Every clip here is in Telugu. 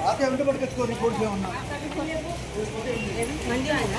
ఆతే వెంట పట్టుకొచ్చుకో రిపోర్ట్స్ ఏమన్నా మంది వాళ్ళ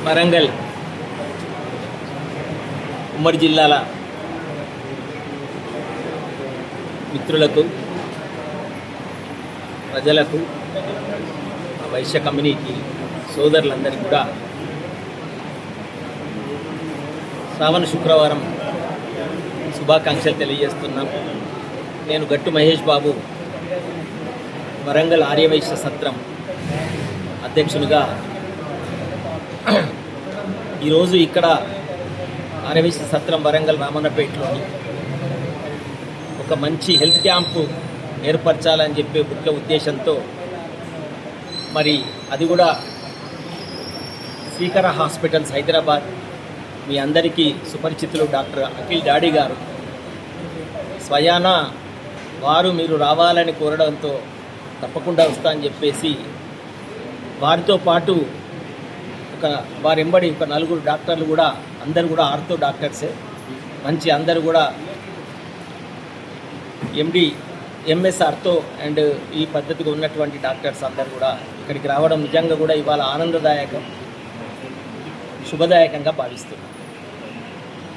వరంగల్ ఉమ్మడి జిల్లాల మిత్రులకు, ప్రజలకు, వైశ్య కమ్యూనిటీ సోదరులందరికీ కూడా శ్రావణ శుక్రవారం శుభాకాంక్షలు తెలియజేస్తున్నాం. నేను గట్టు మహేష్ బాబు, వరంగల్ ఆర్యవైశ్య సత్రం అధ్యక్షునిగా ఈరోజు ఇక్కడ ఆర్యవైశ్య సత్రం వరంగల్ రామన్నపేటలోని ఒక మంచి హెల్త్ క్యాంపు ఏర్పరచాలని చెప్పే ముఖ్య ఉద్దేశంతో, మరి అది కూడా శ్రీకర హాస్పిటల్స్ హైదరాబాద్, మీ అందరికీ సుపరిచితులు డాక్టర్ అఖిల్ డాడీ గారు స్వయాన వారు మీరు రావాలని కోరడంతో తప్పకుండా వస్తా అని చెప్పేసి, వారితో పాటు వారెంబడి ఒక నలుగురు డాక్టర్లు కూడా, అందరు కూడా ఆర్థో డాక్టర్సే, మంచి అందరు కూడా ఎండి ఎంఎస్ ఆర్థో అండ్ ఈ పద్ధతిగా ఉన్నటువంటి డాక్టర్స్ అందరు కూడా ఇక్కడికి రావడం నిజంగా కూడా ఇవాళ ఆనందదాయకం, శుభదాయకంగా భావిస్తున్నాం.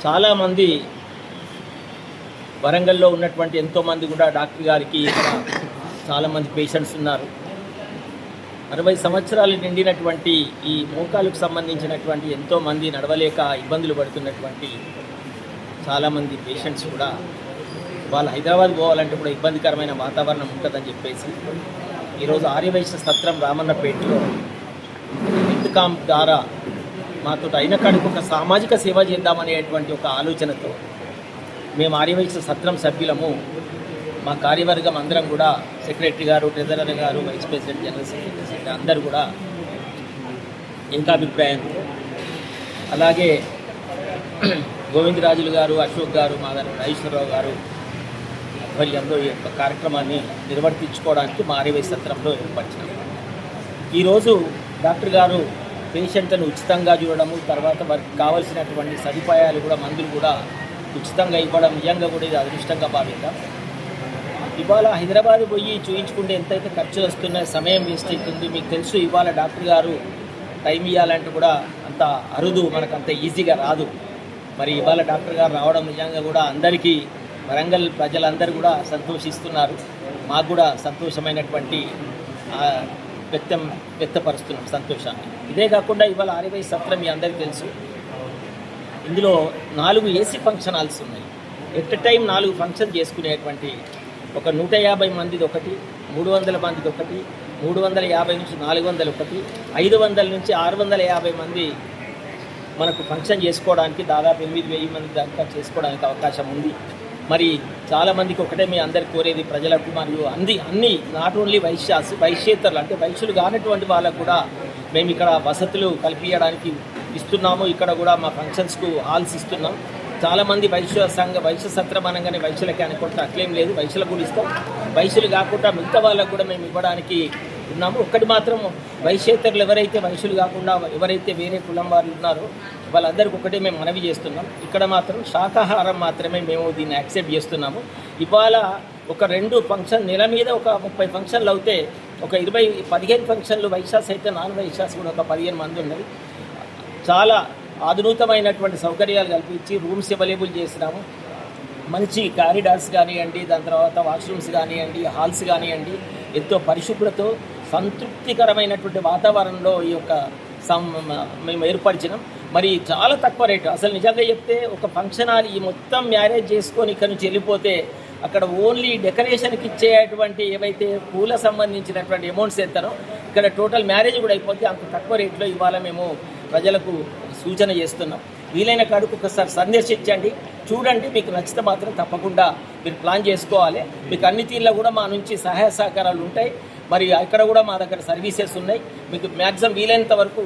చాలామంది వరంగల్లో ఉన్నటువంటి ఎంతోమంది కూడా డాక్టర్ గారికి ఇక్కడ చాలామంది పేషెంట్స్ ఉన్నారు. 60 సంవత్సరాలు నిండినటువంటి ఈ మోకాలకు సంబంధించినటువంటి ఎంతోమంది నడవలేక ఇబ్బందులు పడుతున్నటువంటి చాలామంది పేషెంట్స్ కూడా వాళ్ళు హైదరాబాద్ పోవాలంటే కూడా ఇబ్బందికరమైన వాతావరణం ఉంటుందని చెప్పేసి ఈరోజు ఆర్యవైశ్య సత్రం రామన్నపేటలో హెల్త్ క్యాంప్ ద్వారా మాతో అయిన కాడికి ఒక సామాజిక సేవ చేద్దామనేటువంటి ఒక ఆలోచనతో మేము ఆర్యవైశ్య సత్రం సభ్యులము, మా కార్యవర్గం అందరం కూడా, సెక్రటరీ గారు, ట్రెజరర్ గారు, వైస్ ప్రెసిడెంట్, జనరల్ సెక్రటరీ అందరూ కూడా ఏకాభిప్రాయంతో, అలాగే గోవిందరాజులు గారు, అశోక్ గారు, మాధవ రాజేశ్వరరావు గారు ఆధ్వర్యంలో ఈ యొక్క కార్యక్రమాన్ని నిర్వర్తించుకోవడానికి మా ఆర్యవైశ్య సత్రంలో ఏర్పరిచినాం. ఈరోజు డాక్టర్ గారు పేషెంట్లను ఉచితంగా చూడడము, తర్వాత వారికి కావలసినటువంటి సదుపాయాలు కూడా, మందులు కూడా ఉచితంగా ఇవ్వడం నిజంగా కూడా ఇది అదృష్టంగా భావిద్దాం. ఇవాళ హైదరాబాద్ పోయి చూయించుకుంటే ఎంతైతే ఖర్చు వస్తున్నాయి, సమయం వేస్ట్ అవుతుంది. మీకు తెలుసు, ఇవాళ డాక్టర్ గారు టైం ఇవ్వాలంటే కూడా అంత అరుదు, మనకు అంత ఈజీగా రాదు. మరి ఇవాళ డాక్టర్ గారు రావడం నిజంగా కూడా అందరికీ, వరంగల్ ప్రజలందరూ కూడా సంతోషిస్తున్నారు. మాకు కూడా సంతోషమైనటువంటి వ్యక్తపరుస్తున్నాం సంతోషాన్ని. ఇదే కాకుండా ఇవాళ ఆర్యవైశ్య సత్రం మీ అందరికీ తెలుసు, ఇందులో 4 ఏసీ ఫంక్షన్ హాల్స్ ఉన్నాయి. ఎట్ ఎ టైం 4 ఫంక్షన్ చేసుకునేటువంటి ఒక 150 మందిది ఒకటి, 300 మందిది ఒకటి, 350 నుంచి 400 ఒకటి, 500 నుంచి 650 మంది మనకు ఫంక్షన్ చేసుకోవడానికి, దాదాపు 8000 మంది దాకా చేసుకోవడానికి అవకాశం ఉంది. మరి చాలామందికి ఒకటే మీ అందరికి కోరేది, ప్రజలకు మరియు అన్ని నాట్ ఓన్లీ వైశ్యేతరులు అంటే వైశ్యులు కానటువంటి వాళ్ళకు కూడా మేము ఇక్కడ వసతులు కల్పించడానికి ఇస్తున్నాము. ఇక్కడ కూడా మా ఫంక్షన్స్కు హాల్స్ ఇస్తున్నాం. చాలామంది వైశ్య సత్రం అనగానే వైశ్యులకి అనుకుంటే అట్లేం లేదు, వైశ్యులకు కూడా ఇస్తాం. వైశ్యులు కాకుండా మిగతా వాళ్ళకు కూడా మేము ఇవ్వడానికి ఉన్నాము. ఒక్కటి మాత్రం వైశ్యేతరులు ఎవరైతే వైశ్యులు కాకుండా ఎవరైతే వేరే కులం వారు ఉన్నారో వాళ్ళందరికీ ఒకటే మేము మనవి చేస్తున్నాం, ఇక్కడ మాత్రం శాకాహారం మాత్రమే మేము దీన్ని యాక్సెప్ట్ చేస్తున్నాము. ఇవాళ ఒక 2 ఫంక్షన్ నెల మీద ఒక 30 ఫంక్షన్లు అవుతే ఒక 15 ఫంక్షన్లు వైశాస్ అయితే నాన్ వైశాస్ కూడా ఒక 15 మంది ఉన్నది. చాలా ఆధునికమైనటువంటి సౌకర్యాలు కల్పించి రూమ్స్ అవైలబుల్ చేసినాము. మంచి కారిడార్స్ కానివ్వండి, దాని తర్వాత వాష్రూమ్స్ కానివ్వండి, హాల్స్ కానివ్వండి, ఎంతో పరిశుభ్రతో సంతృప్తికరమైనటువంటి వాతావరణంలో ఈ యొక్క మేము ఏర్పరిచినాం. మరి చాలా తక్కువ రేటు. అసలు నిజంగా చెప్తే ఒక ఫంక్షన్ హాల్ ఈ మొత్తం మ్యారేజ్ చేసుకొని ఇక్కడ నుంచి వెళ్ళిపోతే అక్కడ ఓన్లీ డెకరేషన్కి ఇచ్చేటువంటి ఏవైతే పూల సంబంధించినటువంటి అమౌంట్స్ ఎత్తారో ఇక్కడ టోటల్ మ్యారేజ్ కూడా అయిపోతే అంత తక్కువ రేట్లో ఇవాళ మేము ప్రజలకు సూచన చేస్తున్నాం. వీలైన కాడికి ఒకసారి సందర్శించండి, చూడండి. మీకు నచ్చితే మాత్రం తప్పకుండా మీరు ప్లాన్ చేసుకోవాలి. మీకు అన్ని తీర్లో కూడా మా నుంచి సహాయ సహకారాలు ఉంటాయి. మరి అక్కడ కూడా మా దగ్గర సర్వీసెస్ ఉన్నాయి. మీకు మ్యాక్సిమం వీలైనంత వరకు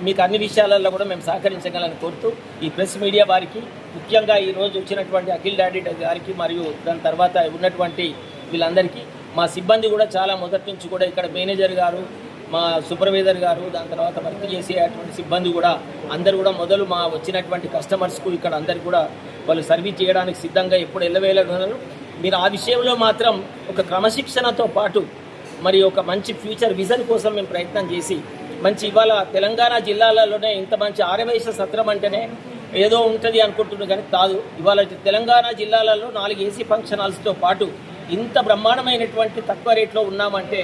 మీకు అన్ని విషయాలలో కూడా మేము సహకరించగలని కోరుతూ ఈ ప్రెస్ మీడియా వారికి, ముఖ్యంగా ఈరోజు వచ్చినటువంటి అఖిల్ డాడీ గారికి మరియు దాని తర్వాత ఉన్నటువంటి వీళ్ళందరికీ, మా సిబ్బంది కూడా చాలా మొదటి నుంచి కూడా ఇక్కడ మేనేజర్ గారు, మా సూపర్వైజర్ గారు, దాని తర్వాత వర్క్ చేసేటువంటి సిబ్బంది కూడా అందరూ కూడా మొదలు మా వచ్చినటువంటి కస్టమర్స్కు ఇక్కడ అందరు కూడా వాళ్ళు సర్వీస్ చేయడానికి సిద్ధంగా ఎప్పుడు ఎల్లవేళ మీరు ఆ విషయంలో మాత్రం ఒక క్రమశిక్షణతో పాటు మరి ఒక మంచి ఫ్యూచర్ విజన్ కోసం మేము ప్రయత్నం చేసి మంచి ఇవాళ తెలంగాణ జిల్లాలలోనే ఇంత మంచి ఆర్యవైశ్య సత్రం అంటేనే ఏదో ఉంటుంది అనుకుంటున్నాను, కానీ కాదు. ఇవాళ తెలంగాణ జిల్లాలలో 4 ఏసీ ఫంక్షన్ హాల్స్తో పాటు ఇంత బ్రహ్మాండమైనటువంటి తక్కువ రేట్లో ఉన్నామంటే